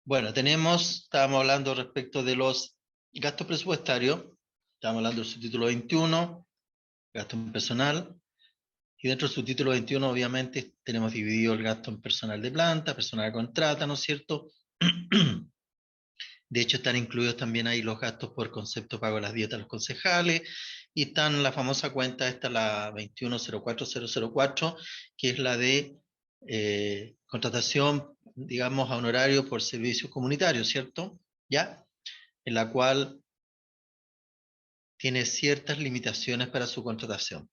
Bueno, estábamos hablando respecto de los gastos presupuestarios, estábamos hablando del subtítulo 21, gasto en personal, y dentro del subtítulo 21 obviamente tenemos dividido el gasto en personal de planta, personal de contrata, ¿no es cierto? De hecho están incluidos también ahí los gastos por concepto de pago de las dietas de los concejales, y están la famosa cuenta esta, la 2104004, que es la de contratación, digamos, a honorario por servicios comunitarios, ¿cierto? ¿Ya? En la cual tiene ciertas limitaciones para su contratación.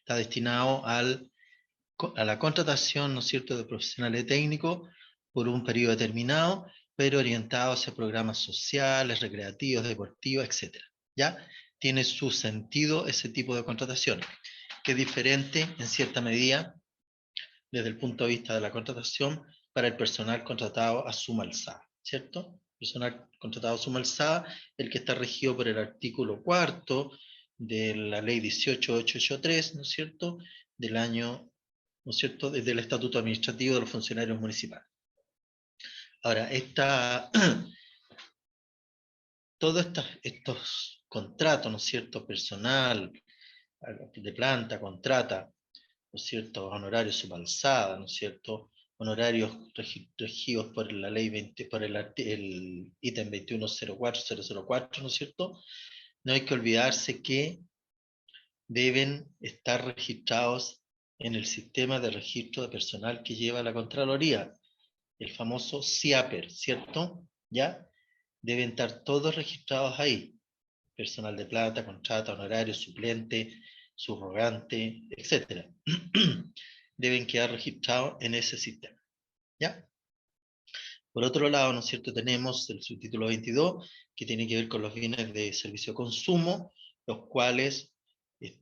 Está destinado a la contratación, ¿no es cierto?, de profesionales técnicos por un periodo determinado, pero orientado hacia programas sociales, recreativos, deportivos, etc. ¿Ya? Tiene su sentido ese tipo de contratación, que es diferente en cierta medida desde el punto de vista de la contratación para el personal contratado a suma alzada, ¿cierto? Personal contratado a suma alzada, el que está regido por el artículo 4 de la ley 18883, ¿no es cierto?, del año, ¿no es cierto?, desde el Estatuto Administrativo de los Funcionarios Municipales. Ahora, todos estos contratos, ¿no es cierto?, personal, de planta, contrata, ¿no es cierto?, honorarios subalzadas, ¿no es cierto?, honorarios regidos por la ley 20, por el ítem 2104004, ¿no es cierto? No hay que olvidarse que deben estar registrados en el sistema de registro de personal que lleva la Contraloría, el famoso CIAPER, ¿cierto? ¿Ya? Deben estar todos registrados ahí. Personal de plata, contrata, honorario, suplente, subrogante, etc. Deben quedar registrados en ese sistema. ¿Ya? Por otro lado, ¿no es cierto?, tenemos el subtítulo 22, que tiene que ver con los bienes de servicio de consumo, los cuales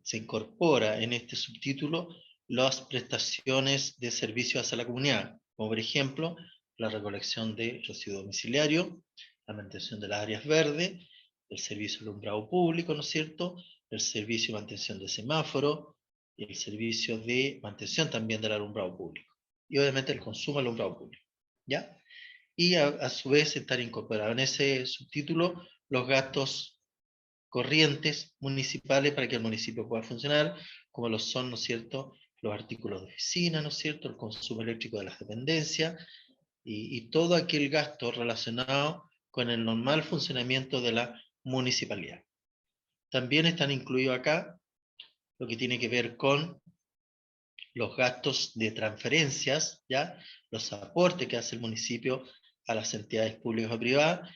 se incorpora en este subtítulo las prestaciones de servicio hacia la comunidad, como por ejemplo, la recolección de residuos domiciliarios, la mantención de las áreas verdes, el servicio de alumbrado público, ¿no es cierto?, el servicio de mantención de semáforo, y el servicio de mantención también del alumbrado público, y obviamente el consumo del alumbrado público, ¿ya? Y a su vez estar incorporado en ese subtítulo los gastos corrientes municipales para que el municipio pueda funcionar, como lo son, ¿no es cierto?, los artículos de oficina, ¿no es cierto?, el consumo eléctrico de las dependencias, y todo aquel gasto relacionado con el normal funcionamiento de la municipalidad. También están incluidos acá lo que tiene que ver con los gastos de transferencias, ¿ya?, los aportes que hace el municipio a las entidades públicas o privadas.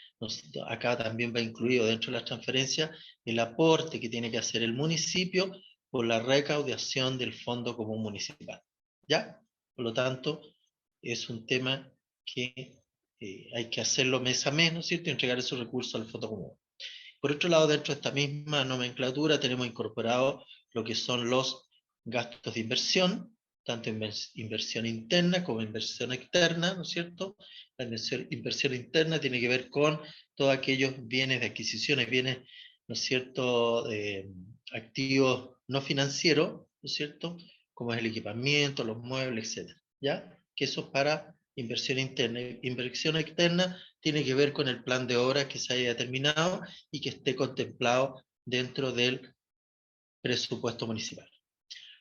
Acá también va incluido dentro de las transferencias el aporte que tiene que hacer el municipio por la recaudación del Fondo Común Municipal, ¿ya? Por lo tanto, es un tema que hay que hacerlo mes a mes, ¿no es cierto?, y entregar esos recursos al Fondo Común. Por otro lado, dentro de esta misma nomenclatura tenemos incorporado lo que son los gastos de inversión, tanto inversión interna como inversión externa, ¿no es cierto? La inversión interna tiene que ver con todos aquellos bienes de adquisiciones, bienes, ¿no es cierto?, activos no financieros, ¿no es cierto?, como es el equipamiento, los muebles, etc. ¿Ya? Que eso es para inversión interna. Inversión externa tiene que ver con el plan de obras que se haya determinado y que esté contemplado dentro del presupuesto municipal.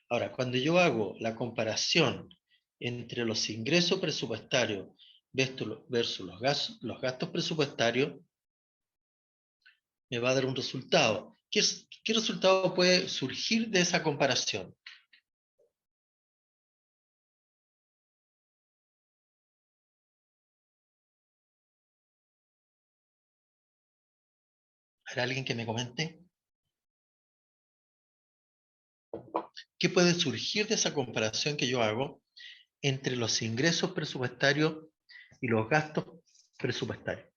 Ahora, cuando yo hago la comparación entre los ingresos presupuestarios versus los gastos presupuestarios, me va a dar un resultado. ¿Qué resultado puede surgir de esa comparación? ¿Hay alguien que me comente? ¿Qué puede surgir de esa comparación que yo hago entre los ingresos presupuestarios y los gastos presupuestarios?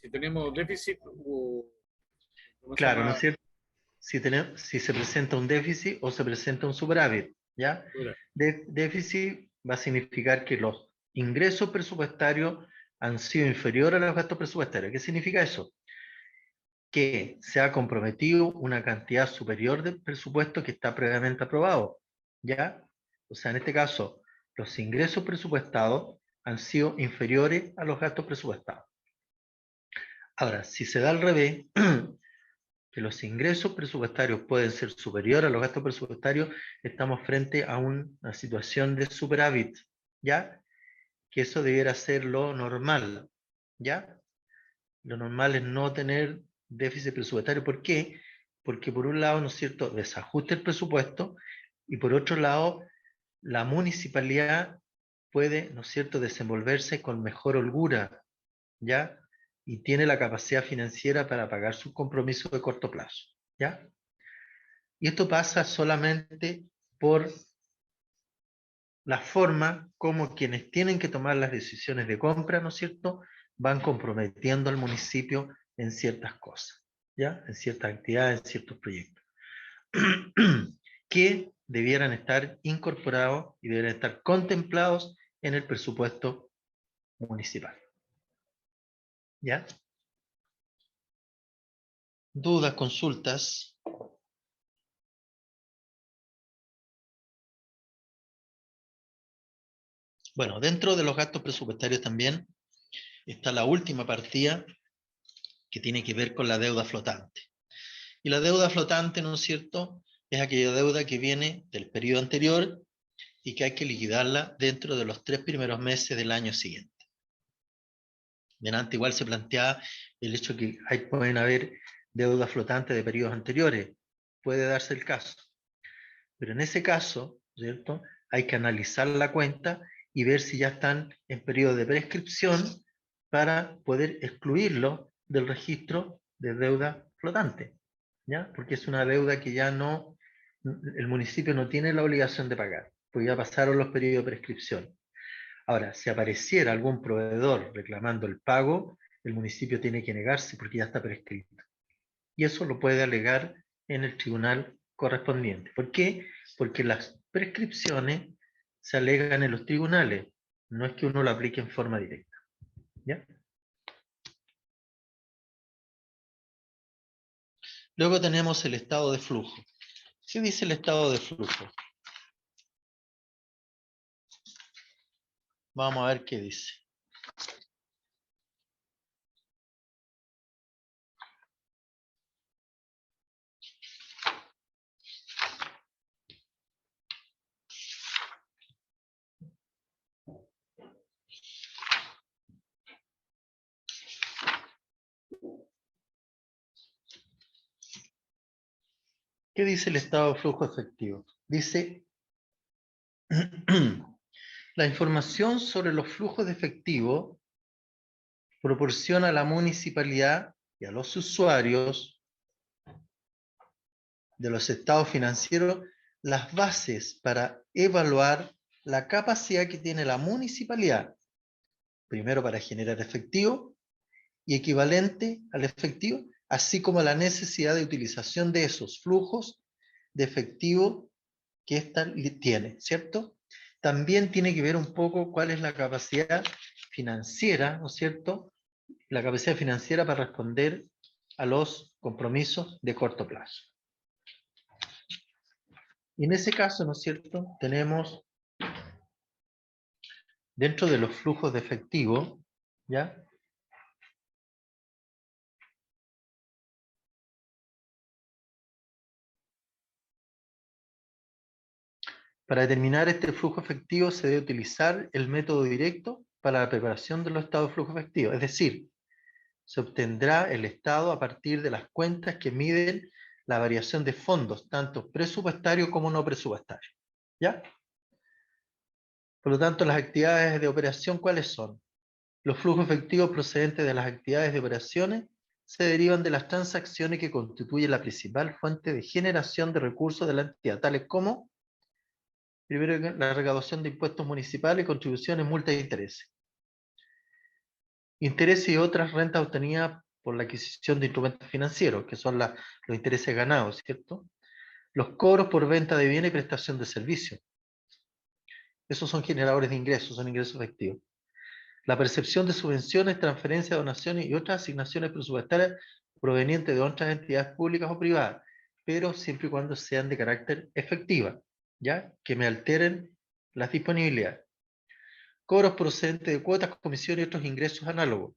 Si tenemos déficit ¿cómo se Claro, ¿no llama? es cierto? Si se presenta un déficit o se presenta un superávit, ¿ya? Déficit va a significar que los ingresos presupuestarios han sido inferiores a los gastos presupuestarios. ¿Qué significa eso? que se ha comprometido una cantidad superior del presupuesto que está previamente aprobado, ¿ya? O sea, en este caso, los ingresos presupuestados han sido inferiores a los gastos presupuestados. Ahora, si se da al revés, que los ingresos presupuestarios pueden ser superiores a los gastos presupuestarios, estamos frente a una situación de superávit, ¿ya? Que eso debiera ser lo normal, ¿ya? Lo normal es no tener déficit presupuestario. ¿Por qué? Porque por un lado, ¿no es cierto?, desajuste el presupuesto y por otro lado, la municipalidad puede, ¿no es cierto?, desenvolverse con mejor holgura, ¿ya? Y tiene la capacidad financiera para pagar sus compromisos de corto plazo, ¿ya? Y esto pasa solamente por la forma como quienes tienen que tomar las decisiones de compra, ¿no es cierto?, van comprometiendo al municipio en ciertas cosas, ¿ya? En ciertas actividades, en ciertos proyectos, que debieran estar incorporados y debieran estar contemplados en el presupuesto municipal, ¿ya? ¿Dudas, consultas? Bueno, dentro de los gastos presupuestarios también está la última partida que tiene que ver con la deuda flotante. Y la deuda flotante, ¿no es cierto?, es aquella deuda que viene del periodo anterior y que hay que liquidarla dentro de los 3 primeros meses del año siguiente. Delante igual se planteaba el hecho que pueden haber deudas flotantes de periodos anteriores. Puede darse el caso. Pero en ese caso, ¿cierto?, hay que analizar la cuenta y ver si ya están en periodo de prescripción para poder excluirlo del registro de deuda flotante, ¿ya? Porque es una deuda que ya no, el municipio no tiene la obligación de pagar, pues ya pasaron los periodos de prescripción. Ahora, si apareciera algún proveedor reclamando el pago, el municipio tiene que negarse porque ya está prescrito. Y eso lo puede alegar en el tribunal correspondiente. ¿Por qué? Porque las prescripciones se alegan en los tribunales, no es que uno lo aplique en forma directa, ¿ya? Luego tenemos el estado de flujo. ¿Qué dice el estado de flujo? Vamos a ver qué dice. ¿Qué dice el estado de flujo efectivo? Dice, la información sobre los flujos de efectivo proporciona a la municipalidad y a los usuarios de los estados financieros las bases para evaluar la capacidad que tiene la municipalidad, primero para generar efectivo y equivalente al efectivo, así como la necesidad de utilización de esos flujos de efectivo que ésta tiene, ¿cierto? También tiene que ver un poco cuál es la capacidad financiera, ¿no es cierto?, la capacidad financiera para responder a los compromisos de corto plazo. Y en ese caso, ¿no es cierto?, tenemos dentro de los flujos de efectivo, ¿ya? Para determinar este flujo efectivo se debe utilizar el método directo para la preparación de los estados de flujo efectivo. Es decir, se obtendrá el estado a partir de las cuentas que miden la variación de fondos, tanto presupuestario como no presupuestario, ¿ya? Por lo tanto, las actividades de operación, ¿cuáles son? Los flujos efectivos procedentes de las actividades de operaciones se derivan de las transacciones que constituyen la principal fuente de generación de recursos de la entidad, tales como, primero, la recaudación de impuestos municipales, contribuciones, multas e intereses. Intereses y otras rentas obtenidas por la adquisición de instrumentos financieros, que son los intereses ganados, ¿cierto? Los cobros por venta de bienes y prestación de servicios. Esos son generadores de ingresos, son ingresos efectivos. La percepción de subvenciones, transferencias, donaciones y otras asignaciones presupuestarias provenientes de otras entidades públicas o privadas, pero siempre y cuando sean de carácter efectiva, ¿ya? Que me alteren las disponibilidades. Cobros procedentes de cuotas, comisiones y otros ingresos análogos.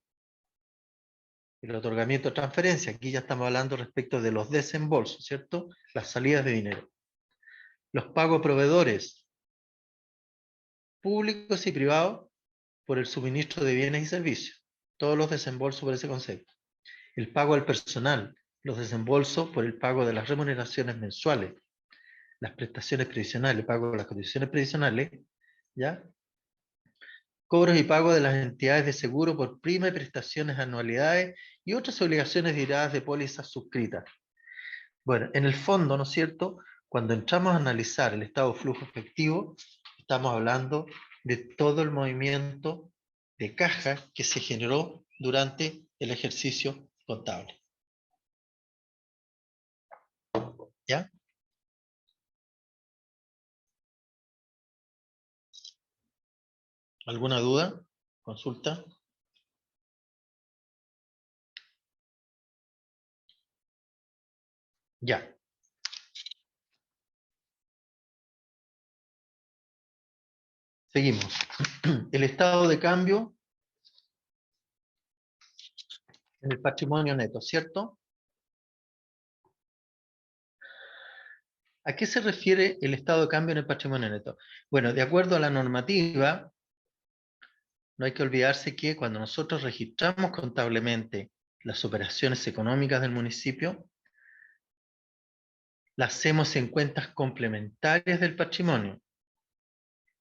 El otorgamiento de transferencia, aquí ya estamos hablando respecto de los desembolsos, ¿cierto? Las salidas de dinero. Los pagos a proveedores públicos y privados por el suministro de bienes y servicios. Todos los desembolsos por ese concepto. El pago al personal, los desembolsos por el pago de las remuneraciones mensuales, las prestaciones previsionales, el pago de las condiciones previsionales, ¿ya? Cobros y pagos de las entidades de seguro por prima y prestaciones, anualidades y otras obligaciones derivadas de pólizas suscritas. Bueno, en el fondo, ¿no es cierto? Cuando entramos a analizar el estado de flujo efectivo, estamos hablando de todo el movimiento de caja que se generó durante el ejercicio contable. ¿Ya? ¿Alguna duda? ¿Consulta? Ya. Seguimos. El estado de cambio en el patrimonio neto, ¿cierto? ¿A qué se refiere el estado de cambio en el patrimonio neto? Bueno, de acuerdo a la normativa, no hay que olvidarse que cuando nosotros registramos contablemente las operaciones económicas del municipio, las hacemos en cuentas complementarias del patrimonio.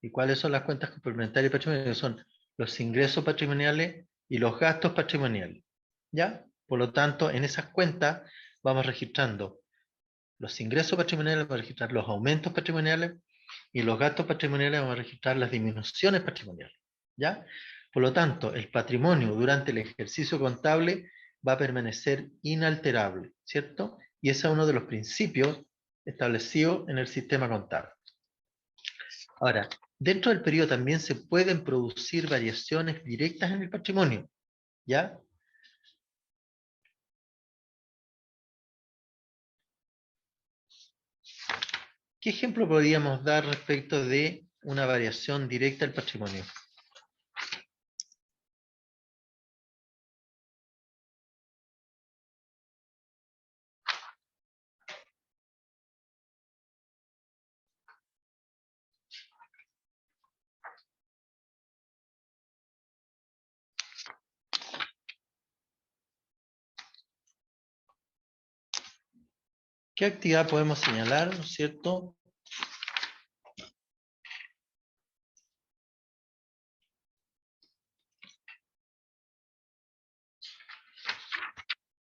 ¿Y cuáles son las cuentas complementarias del patrimonio? Son los ingresos patrimoniales y los gastos patrimoniales. ¿Ya? Por lo tanto, en esas cuentas vamos registrando los ingresos patrimoniales, vamos a registrar los aumentos patrimoniales, y los gastos patrimoniales vamos a registrar las disminuciones patrimoniales. ¿Ya? Por lo tanto, el patrimonio durante el ejercicio contable va a permanecer inalterable, ¿cierto? Y ese es uno de los principios establecidos en el sistema contable. Ahora, dentro del periodo también se pueden producir variaciones directas en el patrimonio, ¿ya? ¿Qué ejemplo podríamos dar respecto de una variación directa del patrimonio? ¿Qué actividad podemos señalar, ¿no es cierto?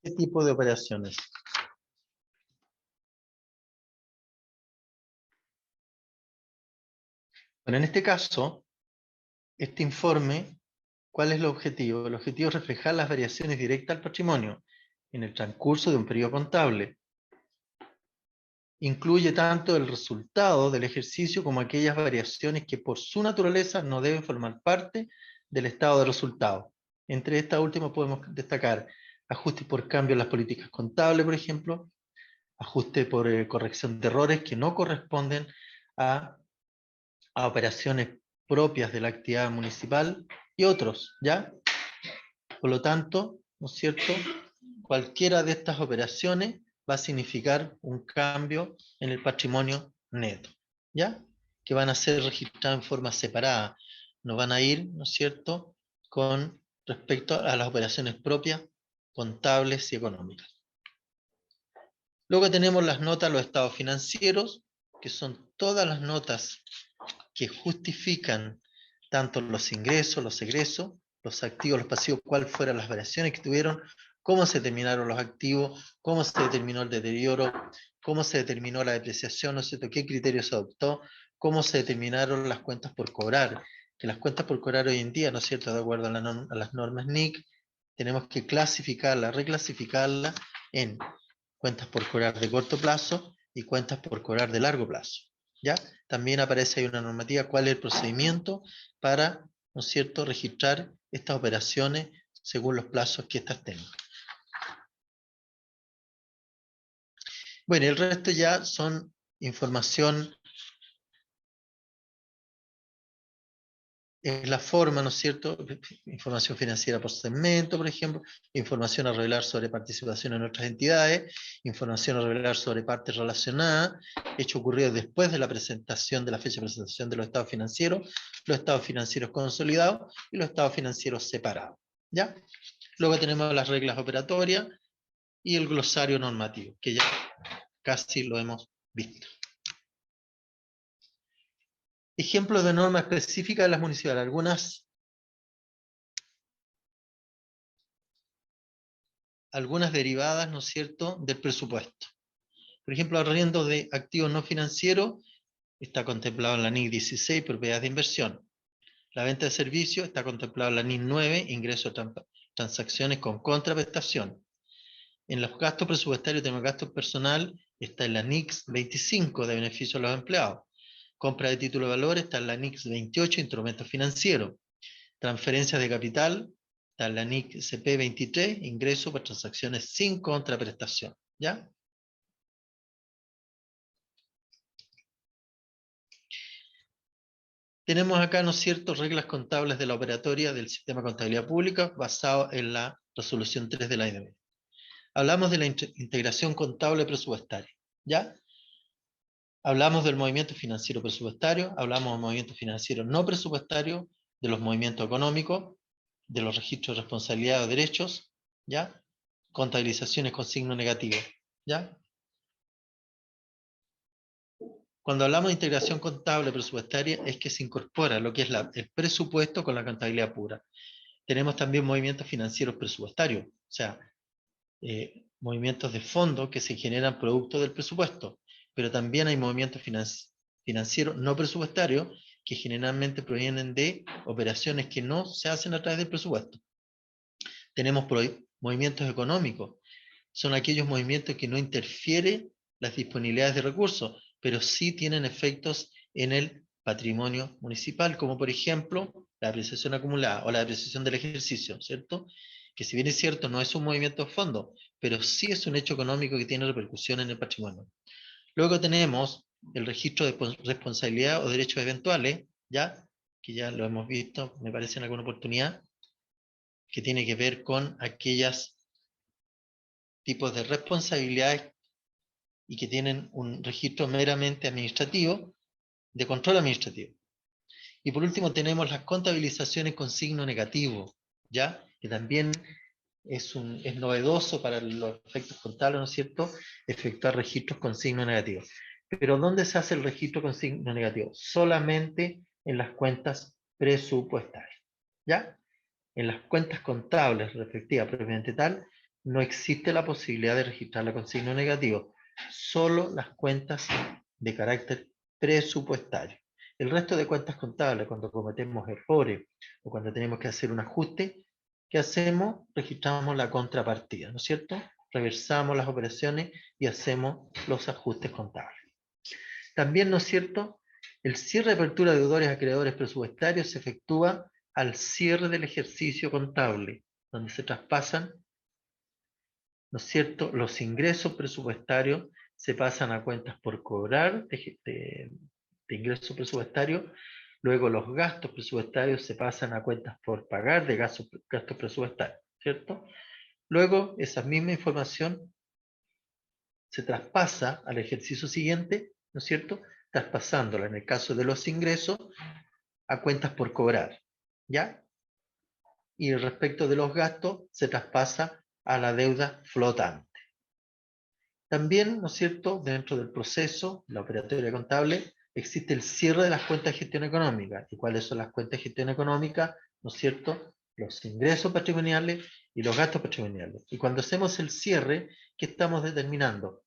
¿Qué tipo de operaciones? Bueno, en este caso, este informe, ¿cuál es el objetivo? El objetivo es reflejar las variaciones directas al patrimonio en el transcurso de un periodo contable. Incluye tanto el resultado del ejercicio como aquellas variaciones que por su naturaleza no deben formar parte del estado de resultado. Entre estas últimas podemos destacar ajustes por cambio en las políticas contables, por ejemplo, ajuste por corrección de errores que no corresponden a operaciones propias de la actividad municipal y otros, ¿ya? Por lo tanto, ¿no es cierto? Cualquiera de estas operaciones va a significar un cambio en el patrimonio neto, ¿ya? Que van a ser registradas en forma separada, no van a ir, ¿no es cierto?, con respecto a las operaciones propias, contables y económicas. Luego tenemos las notas, los estados financieros, que son todas las notas que justifican tanto los ingresos, los egresos, los activos, los pasivos, cuáles fueron las variaciones que tuvieron, cómo se determinaron los activos, cómo se determinó el deterioro, cómo se determinó la depreciación, ¿no es cierto?, qué criterios se adoptó, cómo se determinaron las cuentas por cobrar, que las cuentas por cobrar hoy en día, ¿no es cierto?, de acuerdo a las normas NIC, tenemos que clasificarlas, reclasificarlas en cuentas por cobrar de corto plazo y cuentas por cobrar de largo plazo. ¿Ya? También aparece ahí una normativa, cuál es el procedimiento para, ¿no es cierto?, registrar estas operaciones según los plazos que éstas tengan. Bueno, el resto ya son información, es la forma, ¿no es cierto? Información financiera por segmento, por ejemplo, información a revelar sobre participación en otras entidades, información a revelar sobre partes relacionadas, hecho ocurrido después de la presentación, de la fecha de presentación de los estados financieros consolidados y los estados financieros separados. ¿Ya? Luego tenemos las reglas operatorias y el glosario normativo, que ya casi lo hemos visto. Ejemplos de normas específicas de las municipales. Algunas derivadas, ¿no es cierto?, del presupuesto. Por ejemplo, arriendo de activos no financieros está contemplado en la NIC 16, propiedades de inversión. La venta de servicios está contemplado en la NIC 9, ingreso de transacciones con contraprestación. En los gastos presupuestarios tenemos gasto personal, está en la NIC 25, de beneficio a los empleados. Compra de título de valor está en la NIC 28, instrumentos financieros. Transferencias de capital está en la NIC CP 23, ingreso por transacciones sin contraprestación. ¿Ya? Tenemos acá, ¿no es cierto?, reglas contables de la operatoria del sistema de contabilidad pública basado en la resolución 3 de la ANB. Hablamos de la integración contable presupuestaria. ¿Ya? Hablamos del movimiento financiero presupuestario, hablamos del movimiento financiero no presupuestario, de los movimientos económicos, de los registros de responsabilidad o derechos, ¿ya? Contabilizaciones con signo negativo, ¿ya? Cuando hablamos de integración contable presupuestaria es que se incorpora lo que es el presupuesto con la contabilidad pura. Tenemos también movimientos financieros presupuestarios, o sea, movimientos de fondo que se generan producto del presupuesto, pero también hay movimientos financieros no presupuestarios que generalmente provienen de operaciones que no se hacen a través del presupuesto. Tenemos movimientos económicos, son aquellos movimientos que no interfieren las disponibilidades de recursos, pero sí tienen efectos en el patrimonio municipal, como por ejemplo la apreciación acumulada o la apreciación del ejercicio, ¿cierto? Que si bien es cierto, no es un movimiento de fondo, pero sí es un hecho económico que tiene repercusión en el patrimonio. Luego tenemos el registro de responsabilidad o derechos eventuales, ¿ya? Que ya lo hemos visto, me parece en alguna oportunidad, que tiene que ver con aquellos tipos de responsabilidades y que tienen un registro meramente administrativo, de control administrativo. Y por último tenemos las contabilizaciones con signo negativo, ¿ya? Que también es novedoso para los efectos contables, ¿no es cierto?, efectuar registros con signo negativo. Pero ¿dónde se hace el registro con signo negativo? Solamente en las cuentas presupuestarias, ¿ya? En las cuentas contables respectivas propiamente tal, no existe la posibilidad de registrarla con signo negativo, solo las cuentas de carácter presupuestario. El resto de cuentas contables, cuando cometemos errores o cuando tenemos que hacer un ajuste, ¿qué hacemos? Registramos la contrapartida, ¿no es cierto? Reversamos las operaciones y hacemos los ajustes contables. También, ¿no es cierto?, el cierre de apertura de deudores a acreedores presupuestarios se efectúa al cierre del ejercicio contable, donde se traspasan, ¿no es cierto?, los ingresos presupuestarios se pasan a cuentas por cobrar de ingresos presupuestarios, luego los gastos presupuestarios se pasan a cuentas por pagar de gastos presupuestarios, ¿cierto? Luego esa misma información se traspasa al ejercicio siguiente, ¿no es cierto?, traspasándola en el caso de los ingresos a cuentas por cobrar, ¿ya? Y respecto de los gastos se traspasa a la deuda flotante. También, ¿no es cierto?, dentro del proceso, la operatoria contable, existe el cierre de las cuentas de gestión económica. ¿Y cuáles son las cuentas de gestión económica? ¿No es cierto? Los ingresos patrimoniales y los gastos patrimoniales. Y cuando hacemos el cierre, ¿qué estamos determinando?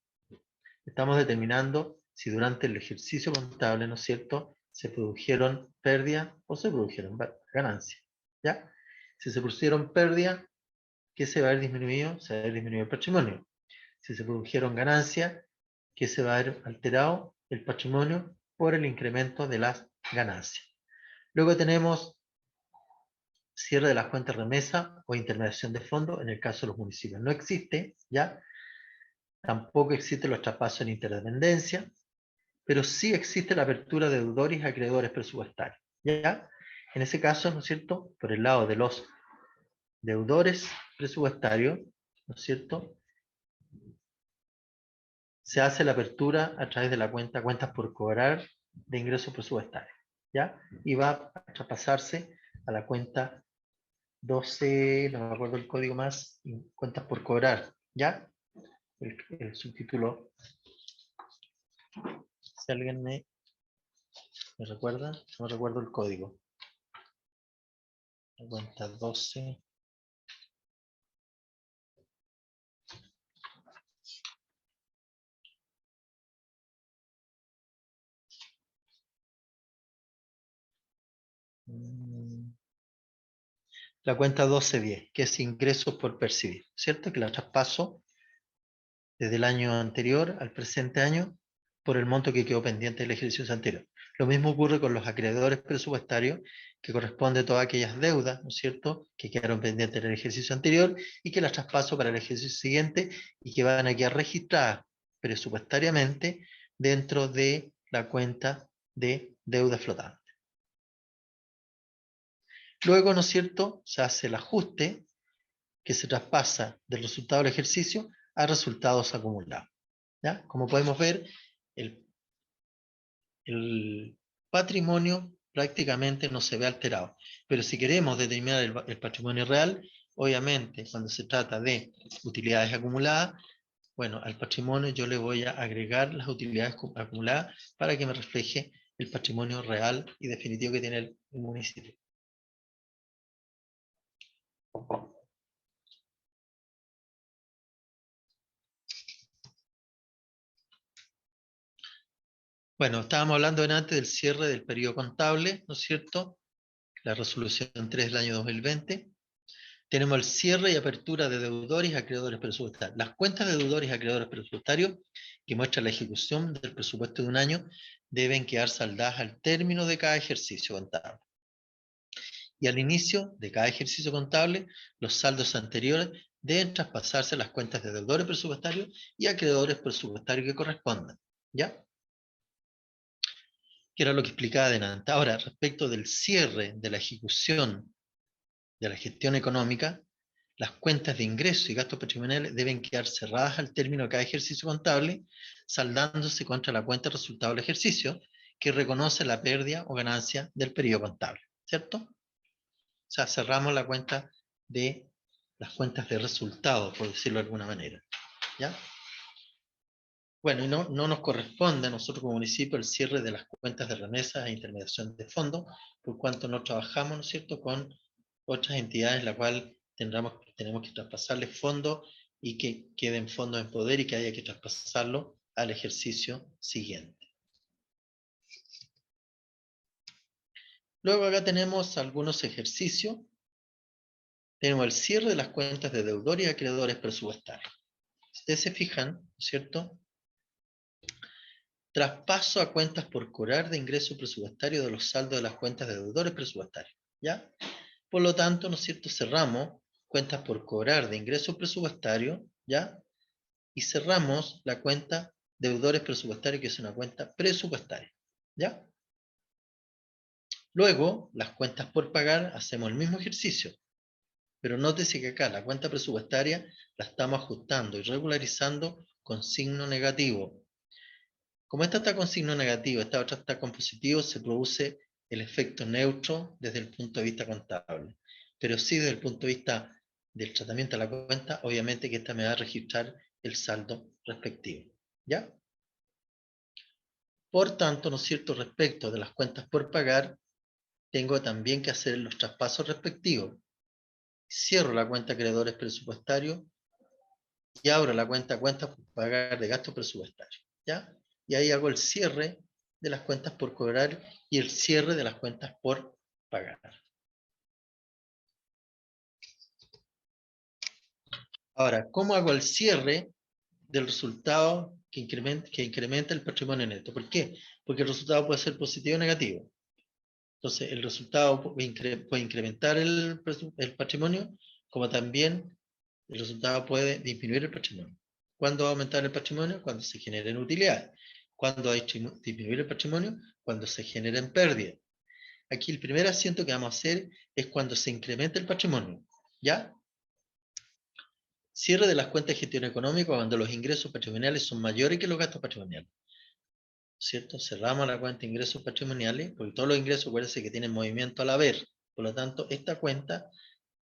Estamos determinando si durante el ejercicio contable, ¿no es cierto?, se produjeron pérdidas o se produjeron ganancias, ¿ya? Si se produjeron pérdidas, ¿qué se va a ver disminuido? Se va a ver disminuido el patrimonio. Si se produjeron ganancias, ¿qué se va a ver alterado? El patrimonio por el incremento de las ganancias. Luego tenemos cierre de las cuentas remesa o intermediación de fondos en el caso de los municipios. No existe, ¿ya? tampoco existen los traspasos en interdependencia, pero sí existe la apertura de deudores a acreedores presupuestarios. ¿Ya? En ese caso, ¿no es cierto?, por el lado de los deudores presupuestarios, ¿no es cierto?, se hace la apertura a través de la cuentas por cobrar de ingresos presupuestarios, ¿ya? Y va a traspasarse a la cuenta 12, no me acuerdo el código más, cuentas por cobrar, ¿ya? El subtítulo, si alguien me recuerda, no me recuerdo el código. La cuenta 12. La cuenta 1210, que es ingresos por percibir, ¿cierto? Que la traspaso desde el año anterior al presente año por el monto que quedó pendiente del ejercicio anterior. Lo mismo ocurre con los acreedores presupuestarios, que corresponde a todas aquellas deudas, ¿no es cierto?, que quedaron pendientes del ejercicio anterior y que las traspaso para el ejercicio siguiente y que van a quedar registradas presupuestariamente dentro de la cuenta de deuda flotante. Luego, ¿no es cierto?, se hace el ajuste que se traspasa del resultado del ejercicio a resultados acumulados. ¿Ya? Como podemos ver, el patrimonio prácticamente no se ve alterado. Pero si queremos determinar el patrimonio real, obviamente cuando se trata de utilidades acumuladas, bueno, al patrimonio yo le voy a agregar las utilidades acumuladas para que me refleje el patrimonio real y definitivo que tiene el municipio. Bueno, estábamos hablando antes del cierre del periodo contable, ¿no es cierto? La resolución 3 del año 2020. Tenemos el cierre y apertura de deudores y acreedores presupuestarios. Las cuentas de deudores y acreedores presupuestarios que muestran la ejecución del presupuesto de un año deben quedar saldadas al término de cada ejercicio contable. Y al inicio de cada ejercicio contable, los saldos anteriores deben traspasarse a las cuentas de deudores presupuestarios y acreedores presupuestarios que correspondan. ¿Ya? Que era lo que explicaba adelante. Ahora, respecto del cierre de la ejecución de la gestión económica, las cuentas de ingresos y gastos patrimoniales deben quedar cerradas al término de cada ejercicio contable, saldándose contra la cuenta de resultado del ejercicio, que reconoce la pérdida o ganancia del periodo contable, ¿cierto? O sea, cerramos la cuenta de las cuentas de resultados, por decirlo de alguna manera, ¿ya? Bueno, y no nos corresponde a nosotros como municipio el cierre de las cuentas de remesas e intermediación de fondos, por cuanto no trabajamos, ¿no es cierto?, con otras entidades en la cual tenemos que traspasarles fondos y que queden fondos en poder y que haya que traspasarlo al ejercicio siguiente. Luego acá tenemos algunos ejercicios. Tenemos el cierre de las cuentas de deudores y acreedores presupuestarios. Si ustedes se fijan, ¿no es cierto?, traspaso a cuentas por cobrar de ingreso presupuestario de los saldos de las cuentas de deudores presupuestarios, ¿ya? Por lo tanto, ¿no es cierto?, cerramos cuentas por cobrar de ingreso presupuestario, ¿ya? Y cerramos la cuenta deudores presupuestarios, que es una cuenta presupuestaria, ¿ya? Luego, las cuentas por pagar, hacemos el mismo ejercicio, pero nótese que acá la cuenta presupuestaria la estamos ajustando y regularizando con signo negativo. Como esta está con signo negativo, esta otra está con positivo, se produce el efecto neutro desde el punto de vista contable. Pero sí desde el punto de vista del tratamiento de la cuenta, obviamente que esta me va a registrar el saldo respectivo. ¿Ya? Por tanto, ¿no es cierto?, respecto de las cuentas por pagar, tengo también que hacer los traspasos respectivos. Cierro la cuenta acreedores presupuestarios y abro la cuenta por pagar de gastos presupuestarios. ¿Ya? Y ahí hago el cierre de las cuentas por cobrar y el cierre de las cuentas por pagar. Ahora, ¿cómo hago el cierre del resultado que incrementa el patrimonio neto? ¿Por qué? Porque el resultado puede ser positivo o negativo. Entonces, el resultado puede incrementar el patrimonio, como también el resultado puede disminuir el patrimonio. ¿Cuándo va a aumentar el patrimonio? Cuando se generen utilidades. ¿Cuándo hay que disminuir el patrimonio? Cuando se generen pérdidas. Aquí el primer asiento que vamos a hacer es cuando se incrementa el patrimonio. ¿Ya? Cierre de las cuentas de gestión económica cuando los ingresos patrimoniales son mayores que los gastos patrimoniales. ¿Cierto? Cerramos la cuenta de ingresos patrimoniales, porque todos los ingresos, acuérdense que tienen movimiento al haber. Por lo tanto, esta cuenta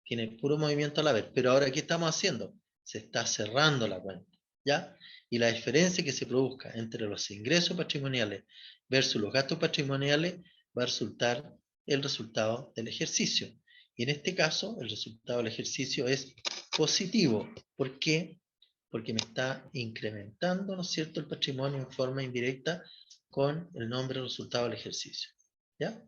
tiene puro movimiento al haber. Pero ahora, ¿qué estamos haciendo? Se está cerrando la cuenta. ¿Ya? Y la diferencia que se produzca entre los ingresos patrimoniales versus los gastos patrimoniales va a resultar el resultado del ejercicio. Y en este caso, el resultado del ejercicio es positivo. ¿Por qué? Porque me está incrementando, ¿no es cierto?, el patrimonio en forma indirecta con el nombre resultado del ejercicio. ¿Ya?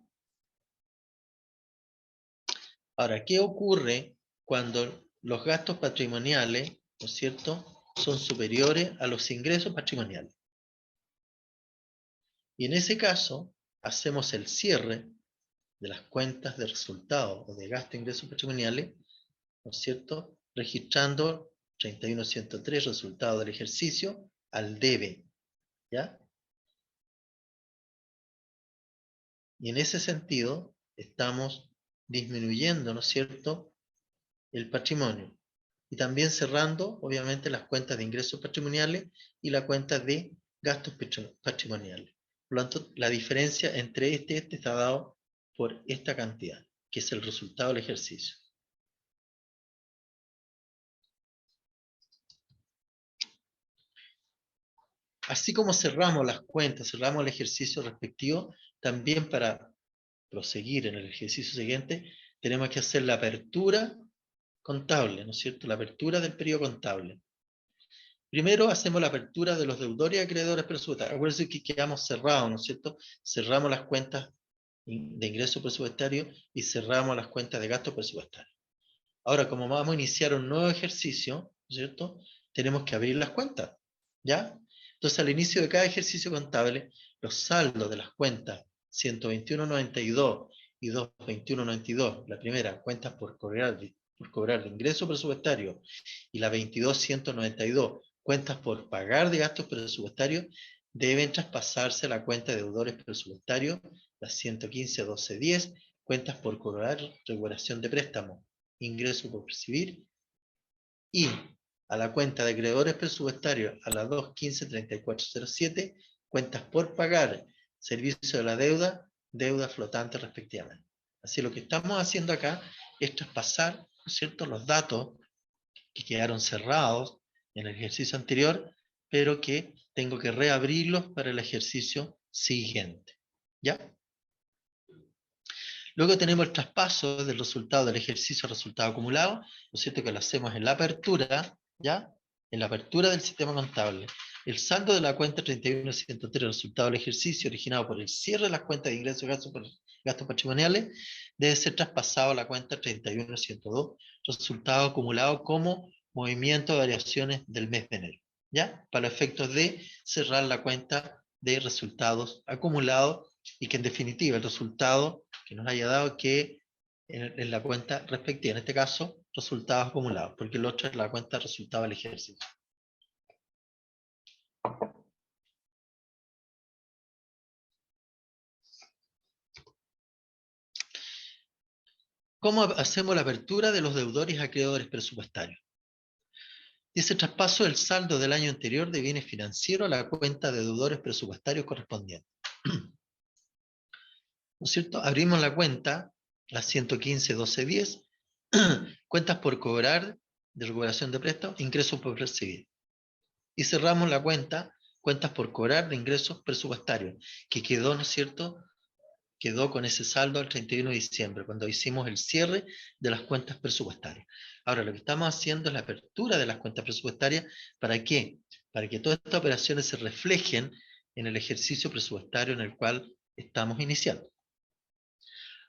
Ahora, ¿qué ocurre cuando los gastos patrimoniales, ¿no es cierto?, son superiores a los ingresos patrimoniales? Y en ese caso, hacemos el cierre de las cuentas de resultados o de gasto e ingresos patrimoniales, ¿no es cierto?, registrando 31.103 resultado del ejercicio al debe. ¿Ya? Y en ese sentido, estamos disminuyendo, ¿no es cierto?, el patrimonio. Y también cerrando, obviamente, las cuentas de ingresos patrimoniales y la cuenta de gastos patrimoniales. Por lo tanto, la diferencia entre este y este está dado por esta cantidad, que es el resultado del ejercicio. Así como cerramos las cuentas, cerramos el ejercicio respectivo, también para proseguir en el ejercicio siguiente, tenemos que hacer la apertura contable, ¿no es cierto? La apertura del periodo contable. Primero hacemos la apertura de los deudores y acreedores presupuestarios. Acuérdense que quedamos cerrados, ¿no es cierto? Cerramos las cuentas de ingreso presupuestario y cerramos las cuentas de gasto presupuestario. Ahora, como vamos a iniciar un nuevo ejercicio, ¿no es cierto?, tenemos que abrir las cuentas, ¿ya? Entonces, al inicio de cada ejercicio contable, los saldos de las cuentas 121.92 y 221.92, la primera, cuentas por cobrar de ingreso presupuestario, y la 22.192, cuentas por pagar de gastos presupuestarios, deben traspasarse a la cuenta de deudores presupuestarios, la 115.12.10, cuentas por cobrar, regulación de préstamo, ingreso por percibir, y a la cuenta de acreedores presupuestarios a la 215.3407, cuentas por pagar, servicio de la deuda, deuda flotante respectivamente. Así lo que estamos haciendo acá es traspasar, ¿no es cierto?, los datos que quedaron cerrados en el ejercicio anterior, pero que tengo que reabrirlos para el ejercicio siguiente. ¿Ya? Luego tenemos el traspaso del resultado del ejercicio a resultado acumulado, ¿no es cierto?, que lo hacemos en la apertura, ¿ya? En la apertura del sistema contable. El saldo de la cuenta 31.103, resultado del ejercicio originado por el cierre de las cuentas de ingresos y gastos patrimoniales, debe ser traspasado a la cuenta 31.102, resultado acumulado como movimiento de variaciones del mes de enero, ¿ya? Para efectos de cerrar la cuenta de resultados acumulados y que en definitiva el resultado que nos haya dado que en la cuenta respectiva, en este caso, resultados acumulados, porque el otro es la cuenta resultado del ejercicio. ¿Cómo hacemos la apertura de los deudores y acreedores presupuestarios? Dice traspaso del saldo del año anterior de bienes financieros a la cuenta de deudores presupuestarios correspondiente. ¿No es cierto? Abrimos la cuenta, la 115.12.10, cuentas por cobrar de recuperación de préstamos, ingresos por percibir. Y cerramos la cuenta, cuentas por cobrar de ingresos presupuestarios, que quedó, ¿no es cierto?, quedó con ese saldo al 31 de diciembre, cuando hicimos el cierre de las cuentas presupuestarias. Ahora, lo que estamos haciendo es la apertura de las cuentas presupuestarias. ¿Para qué? Para que todas estas operaciones se reflejen en el ejercicio presupuestario en el cual estamos iniciando.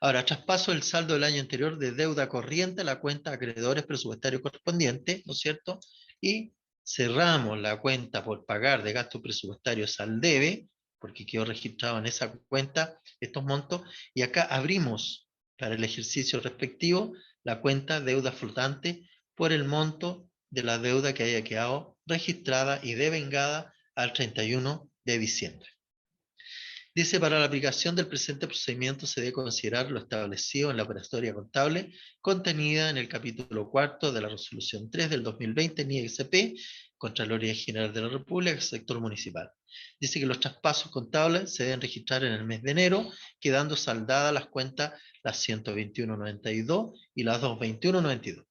Ahora, traspaso el saldo del año anterior de deuda corriente a la cuenta de acreedores presupuestarios correspondiente, ¿no es cierto? Y cerramos la cuenta por pagar de gastos presupuestarios al debe, porque quedó registrado en esa cuenta estos montos, y acá abrimos para el ejercicio respectivo la cuenta deuda flotante por el monto de la deuda que haya quedado registrada y devengada al 31 de diciembre. Dice, para la aplicación del presente procedimiento se debe considerar lo establecido en la operatoria contable contenida en el capítulo 4 de la resolución 3 del 2020 NIEXP, Contraloría General de la República, sector municipal. Dice que los traspasos contables se deben registrar en el mes de enero, quedando saldadas las cuentas las 121.92 y las 221.92.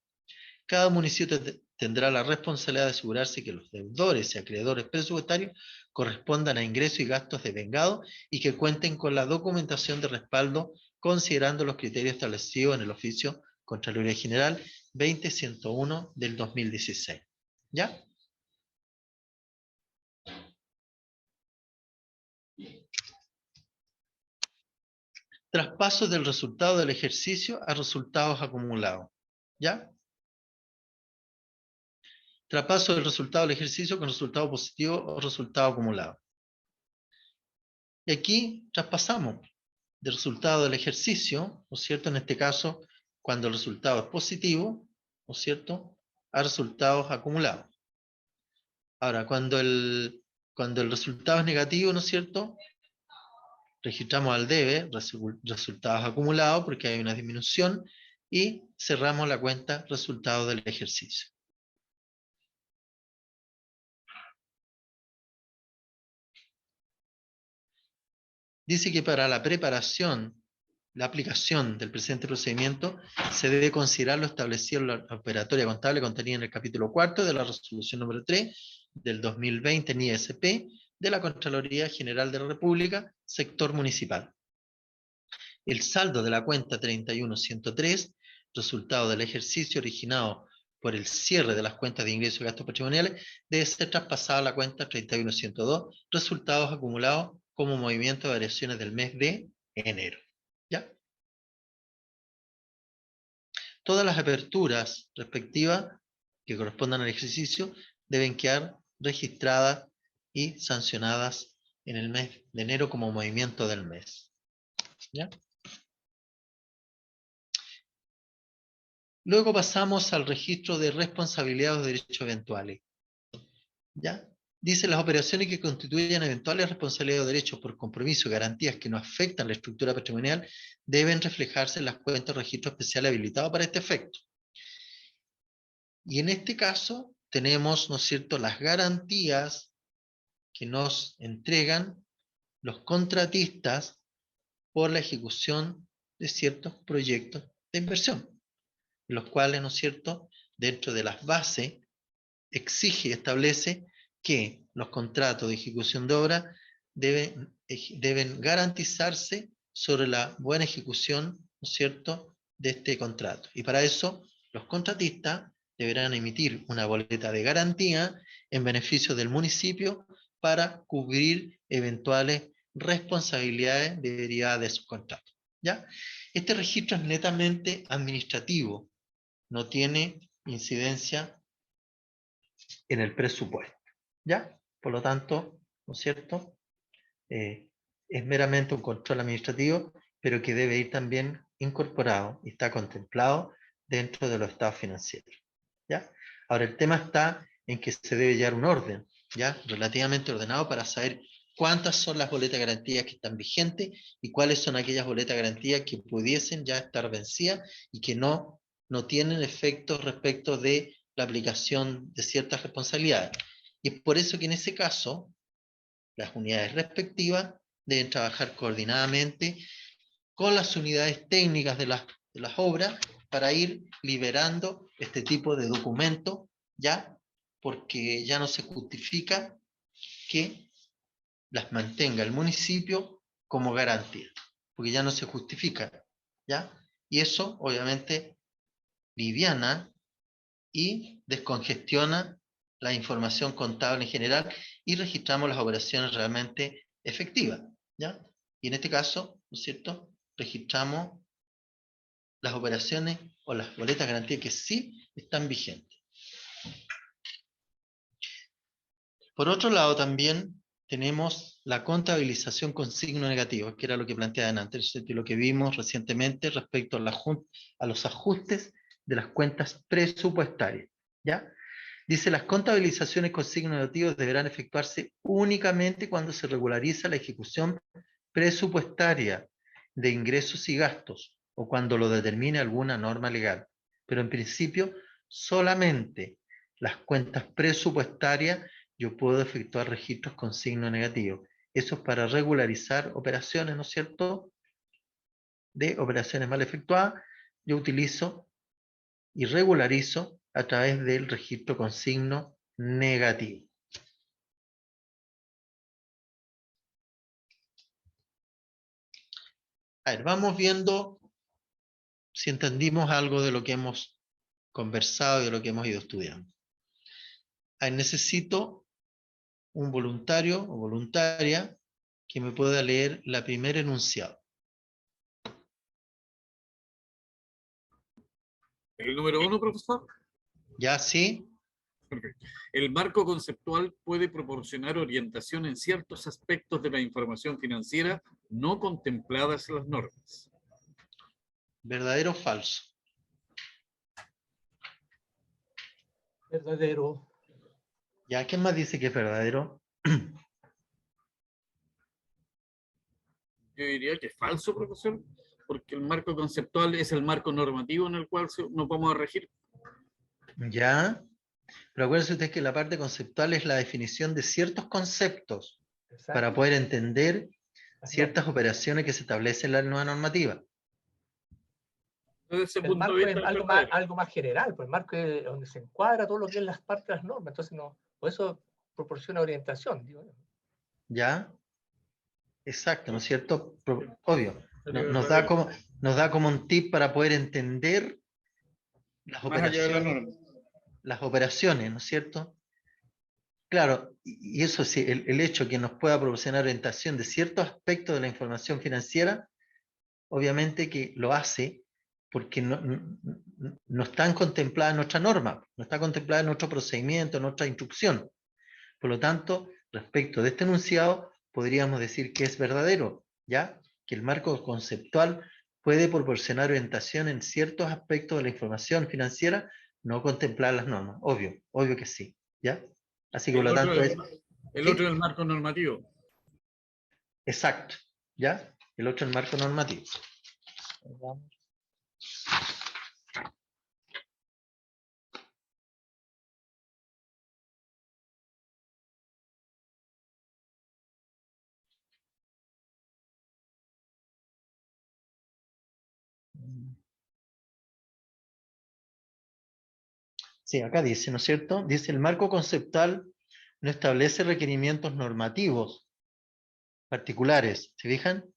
Cada municipio tendrá la responsabilidad de asegurarse que los deudores y acreedores presupuestarios correspondan a ingresos y gastos devengados y que cuenten con la documentación de respaldo considerando los criterios establecidos en el oficio Contraloría General 20101 del 2016. ¿Ya? Traspasos del resultado del ejercicio a resultados acumulados. ¿Ya? Traspaso del resultado del ejercicio con resultado positivo o resultado acumulado. Y aquí traspasamos del resultado del ejercicio, ¿no es cierto? En este caso, cuando el resultado es positivo, ¿no es cierto?, a resultados acumulados. Ahora, cuando el resultado es negativo, ¿no es cierto?, registramos al debe, resultados acumulados, porque hay una disminución, y cerramos la cuenta resultado del ejercicio. Dice que para la preparación, la aplicación del presente procedimiento, se debe considerar lo establecido en la operatoria contable contenida en el capítulo 4 de la resolución número 3 del 2020 NIESP de la Contraloría General de la República, sector municipal. El saldo de la cuenta 31103, resultado del ejercicio originado por el cierre de las cuentas de ingresos y gastos patrimoniales, debe ser traspasado a la cuenta 31102, resultados acumulados como movimiento de variaciones del mes de enero. ¿Ya? Todas las aperturas respectivas que correspondan al ejercicio deben quedar registradas y sancionadas en el mes de enero como movimiento del mes. ¿Ya? Luego pasamos al registro de responsabilidad o derechos eventuales. ¿Ya? Dice, las operaciones que constituyen eventuales responsabilidades o derechos por compromiso y garantías que no afectan la estructura patrimonial deben reflejarse en las cuentas de registro especial habilitado para este efecto. Y en este caso tenemos, ¿no es cierto?, las garantías que nos entregan los contratistas por la ejecución de ciertos proyectos de inversión, los cuales, ¿no es cierto?, dentro de las bases exige y establece que los contratos de ejecución de obra deben garantizarse sobre la buena ejecución, ¿no es cierto?, de este contrato. Y para eso los contratistas deberán emitir una boleta de garantía en beneficio del municipio para cubrir eventuales responsabilidades derivadas de sus contratos. ¿Ya? Este registro es netamente administrativo, no tiene incidencia en el presupuesto. ¿Ya? Por lo tanto, ¿no es cierto?, es meramente un control administrativo, pero que debe ir también incorporado y está contemplado dentro de los estados financieros. ¿Ya? Ahora, el tema está en que se debe llevar un orden, ¿ya?, relativamente ordenado para saber cuántas son las boletas de garantía que están vigentes y cuáles son aquellas boletas de garantía que pudiesen ya estar vencidas y que no tienen efectos respecto de la aplicación de ciertas responsabilidades. Y es por eso que en ese caso, las unidades respectivas deben trabajar coordinadamente con las unidades técnicas de las obras para ir liberando este tipo de documentos, ¿ya? Porque ya no se justifica que las mantenga el municipio como garantía, porque ya no se justifica, ¿ya? Y eso, obviamente, liviana y descongestiona la información contable en general y registramos las operaciones realmente efectivas, ¿ya? Y en este caso, ¿no es cierto?, registramos las operaciones o las boletas de garantía que sí están vigentes. Por otro lado, también tenemos la contabilización con signo negativo, que era lo que planteaba antes, lo que vimos recientemente respecto a los ajustes de las cuentas presupuestarias, ¿ya? Dice, las contabilizaciones con signos negativos deberán efectuarse únicamente cuando se regulariza la ejecución presupuestaria de ingresos y gastos, o cuando lo determine alguna norma legal. Pero en principio, solamente las cuentas presupuestarias yo puedo efectuar registros con signo negativo. Eso es para regularizar operaciones, ¿no es cierto?, de operaciones mal efectuadas. Yo utilizo y regularizo a través del registro con signo negativo. A ver, vamos viendo si entendimos algo de lo que hemos conversado y de lo que hemos ido estudiando. A ver, necesito un voluntario o voluntaria que me pueda leer la primera enunciado. El número 1, profesor. ¿Ya sí? Perfecto. El marco conceptual puede proporcionar orientación en ciertos aspectos de la información financiera no contempladas en las normas. ¿Verdadero o falso? Verdadero. ¿Ya? ¿Quién más dice que es verdadero? Yo diría que es falso, profesor, porque el marco conceptual es el marco normativo en el cual nos vamos a regir. ¿Ya? Pero acuérdense ustedes que la parte conceptual es la definición de ciertos conceptos para poder entender ciertas operaciones que se establecen en la nueva normativa. Desde ese El punto marco de es vista, algo más general, pues el marco es donde se encuadra todo lo que es las partes de las normas, entonces no, por eso proporciona orientación, digo yo. ¿Ya? Exacto, ¿no es cierto? Obvio. Nos verdadero. da como un tip para poder entender Más allá de la norma. las operaciones, ¿no es cierto? Claro, y eso sí, el hecho que nos pueda proporcionar orientación de ciertos aspectos de la información financiera, obviamente que lo hace porque no están contempladas en nuestra norma, no está contemplada en nuestro procedimiento, en nuestra instrucción. Por lo tanto, respecto de este enunciado, podríamos decir que es verdadero, ¿ya? Que el marco conceptual puede proporcionar orientación en ciertos aspectos de la información financiera no contempladas en las normas. Obvio que sí, ¿ya? Así que por lo tanto es... El ¿sí? otro es el marco normativo. Exacto, ¿ya? El otro es el marco normativo. Sí, acá dice, ¿no es cierto? Dice, el marco conceptual no establece requerimientos normativos particulares, ¿se fijan?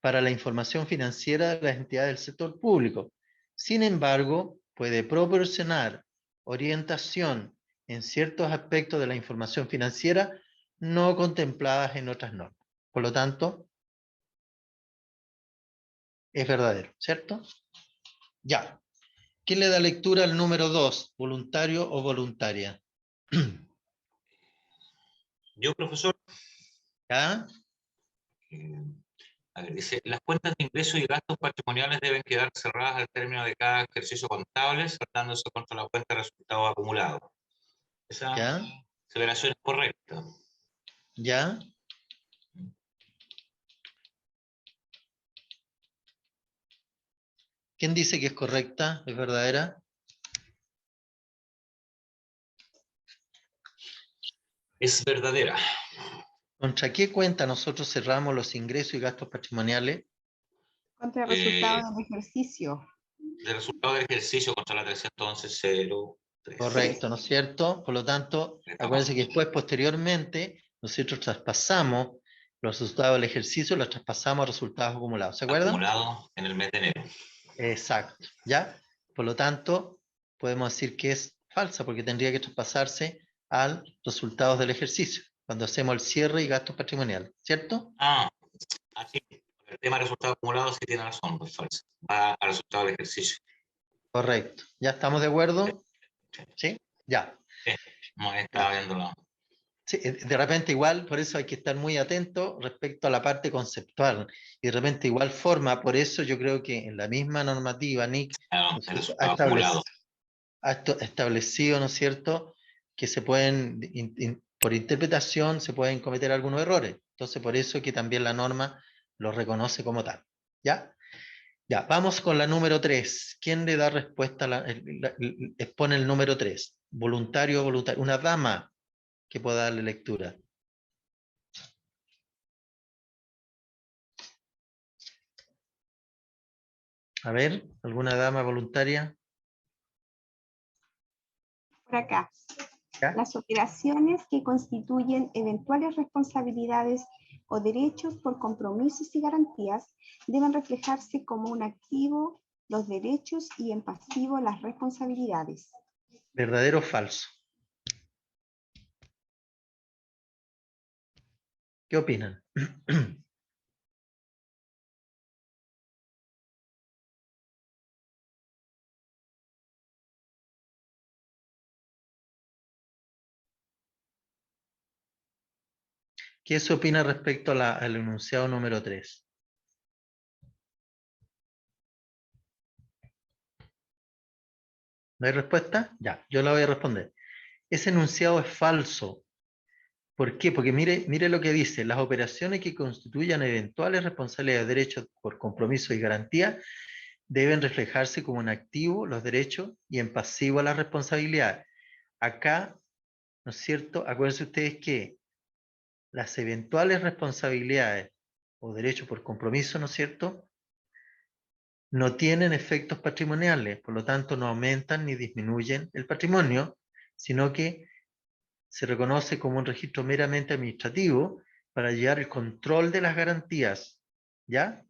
Para la información financiera de las entidades del sector público. Sin embargo, puede proporcionar orientación en ciertos aspectos de la información financiera no contempladas en otras normas. Por lo tanto, es verdadero, ¿cierto? Ya. ¿Quién le da lectura al número 2? ¿Voluntario o voluntaria? Yo, profesor, ¿Ya? a ver, dice, las cuentas de ingresos y gastos patrimoniales deben quedar cerradas al término de cada ejercicio contable, saltándose contra la cuenta de resultados acumulados. Esa ¿Ya? aseveración es correcta. ¿Ya? ¿Quién dice que es correcta? ¿Es verdadera? Es verdadera. ¿Contra qué cuenta nosotros cerramos los ingresos y gastos patrimoniales? Contra el resultado del ejercicio. De resultado del ejercicio contra la 311.03. Correcto, ¿no es cierto? Por lo tanto, acuérdense que después, posteriormente, nosotros traspasamos los resultados del ejercicio, los traspasamos a resultados acumulados. ¿Se acuerdan? Acumulado en el mes de enero. Exacto, ¿ya? Por lo tanto, podemos decir que es falsa porque tendría que traspasarse al resultados del ejercicio, cuando hacemos el cierre y gastos patrimoniales, ¿cierto? Así. El tema de resultados acumulados sí tiene razón, pues falso. Va al resultado del ejercicio. Correcto. ¿Ya estamos de acuerdo? ¿Sí? Ya. No estaba viéndolo. Sí, de repente igual, por eso hay que estar muy atento respecto a la parte conceptual. Y de repente igual forma, por eso yo creo que en la misma normativa, NIC, ¿no es El cierto? resultado acumulado. Ha establecido, ¿no es cierto?, que se pueden, por interpretación, se pueden cometer algunos errores. Entonces, por eso es que también la norma lo reconoce como tal. ¿Ya? Ya, vamos con la número 3. ¿Quién le da respuesta? Expone el número 3. Voluntario o voluntario. Una dama que pueda darle lectura. A ver, ¿alguna dama voluntaria? Por acá. ¿Ya? Las operaciones que constituyen eventuales responsabilidades o derechos por compromisos y garantías deben reflejarse como un activo los derechos y en pasivo las responsabilidades. ¿Verdadero o falso? ¿Qué opinan? ¿Qué se opina respecto al enunciado número 3? ¿No hay respuesta? Ya, yo la voy a responder. Ese enunciado es falso. ¿Por qué? Porque mire lo que dice. Las operaciones que constituyan eventuales responsabilidades de derechos por compromiso y garantía deben reflejarse como en activo los derechos y en pasivo las responsabilidades. Acá, ¿no es cierto? Acuérdense ustedes que las eventuales responsabilidades o derechos por compromiso, ¿no es cierto?, no tienen efectos patrimoniales, por lo tanto no aumentan ni disminuyen el patrimonio, sino que se reconoce como un registro meramente administrativo para llevar el control de las garantías. ¿Ya?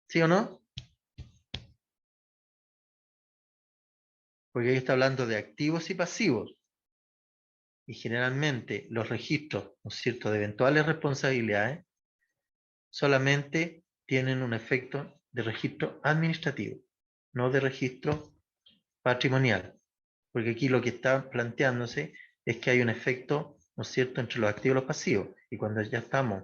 ¿Sí o no? Porque ahí está hablando de activos y pasivos. Y generalmente los registros, ¿no es cierto?, de eventuales responsabilidades solamente tienen un efecto de registro administrativo, no de registro patrimonial. Porque aquí lo que está planteándose es que hay un efecto, ¿no es cierto?, entre los activos y los pasivos. Y cuando ya estamos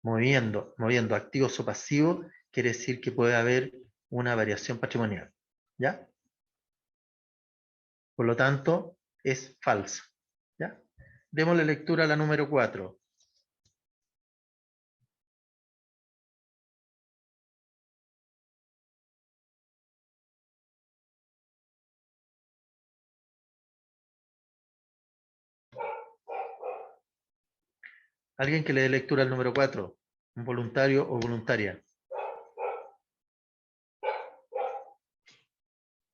moviendo activos o pasivos, quiere decir que puede haber una variación patrimonial. ¿Ya? Por lo tanto, es falsa. ¿Ya? Démosle lectura a la número 4. ¿Alguien que le dé lectura al número 4? ¿Un voluntario o voluntaria?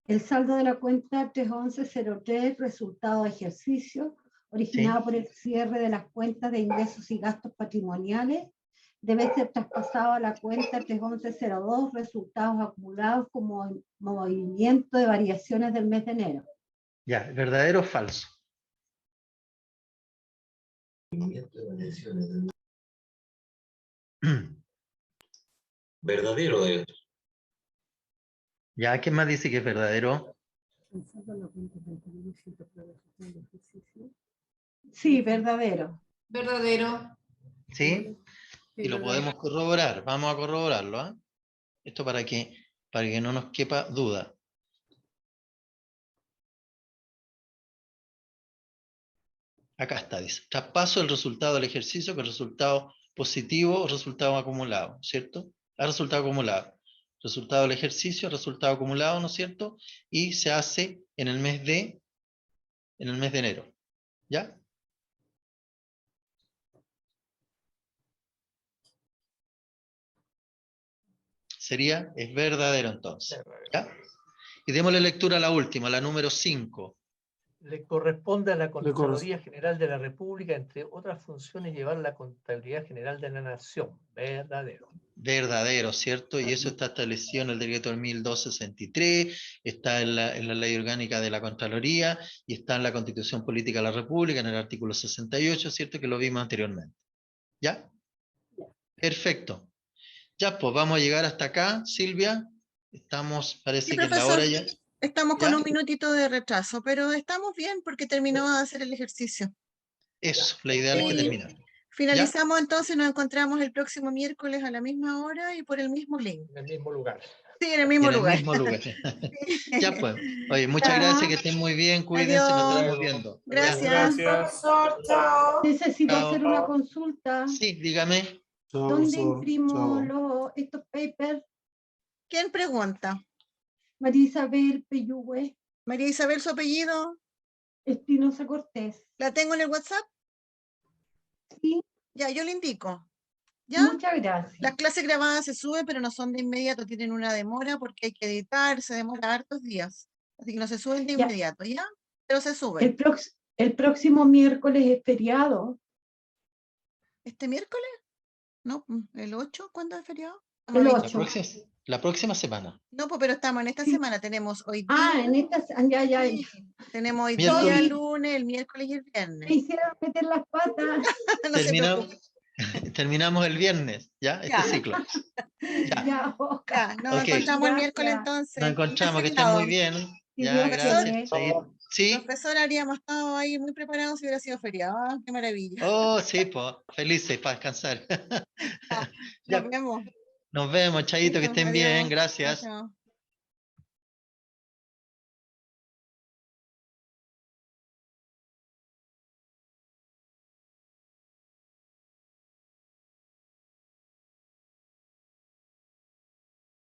El saldo de la cuenta 31103, resultado de ejercicio, originado ¿Sí? por el cierre de las cuentas de ingresos y gastos patrimoniales, debe ser traspasado a la cuenta 31102, resultados acumulados como movimiento de variaciones del mes de enero. Ya, ¿verdadero o falso? Verdadero es. Ya, ¿quién más dice que es verdadero? Sí, verdadero. Verdadero. ¿Sí? Y lo podemos corroborar. Vamos a corroborarlo. ¿Ah? Esto para que no nos quepa duda. Acá está, dice. Traspaso el resultado del ejercicio con resultado positivo o resultado acumulado, ¿cierto? A resultado acumulado. Resultado del ejercicio, resultado acumulado, ¿no es cierto? Y se hace en el mes de enero. ¿Ya? Es verdadero entonces. ¿Ya? Y démosle lectura a la última, la número 5. Le corresponde a la Contraloría General de la República, entre otras funciones, llevar la contabilidad general de la Nación. Verdadero. Verdadero, ¿cierto? Y eso está establecido en el decreto del 1263, está en la ley orgánica de la Contraloría y está en la Constitución Política de la República, en el artículo 68, ¿cierto? Que lo vimos anteriormente. ¿Ya? Perfecto. Ya, pues vamos a llegar hasta acá, Silvia. Estamos, parece Sí, que es la profesor, hora ya. estamos con ¿Ya? un minutito de retraso, pero estamos bien porque terminamos de hacer el ejercicio. Eso, la idea es que Sí, termine. finalizamos entonces, nos encontramos el próximo miércoles a la misma hora y por el mismo link. En el mismo lugar. Sí, en el y mismo en el lugar. mismo lugar. Ya pues. Oye, muchas gracias, que estén muy bien, cuídense, nos Adiós. estamos viendo. Ya. Gracias. Profesor, chao. Necesito Chao. hacer una consulta. Sí, dígame. ¿Dónde imprimo estos papers? ¿Quién pregunta? María Isabel Peyúgue, María Isabel, su apellido. Espinosa Cortés. ¿La tengo en el WhatsApp? Sí, Ya, yo le indico. ¿Ya? muchas gracias. Las clases grabadas se suben, pero no son de inmediato, tienen una demora porque hay que editar, se demora hartos días. Así que no se suben de Ya. inmediato, ¿ya? Pero se suben. El próximo miércoles es feriado. ¿Este miércoles? No, el 8, ¿cuándo es feriado? El La 8. próxima semana. No, pues, pero estamos en esta Sí. semana, tenemos hoy día. Ah, en esta, ya. Sí, tenemos hoy Miércoles. día, el lunes, el miércoles y el Me viernes. hicieron meter las patas. No se Terminamos, preocupe. terminamos el viernes, ¿ya? Ya. Este ciclo. Ya. Ya, Ya, nos Ok. encontramos el miércoles Gracias. entonces. Nos encontramos, que estén Feriado. muy bien. Si Ya, Dios gracias. quiere. Chaito. Sí. Profesor, habríamos estado ahí muy preparados si hubiera sido feriado. Ah, qué maravilla. Oh, sí, pues. Felices para descansar. Ya, Nos vemos. nos vemos, Chaito, que estén bien. Adiós. Gracias. Chao, chao.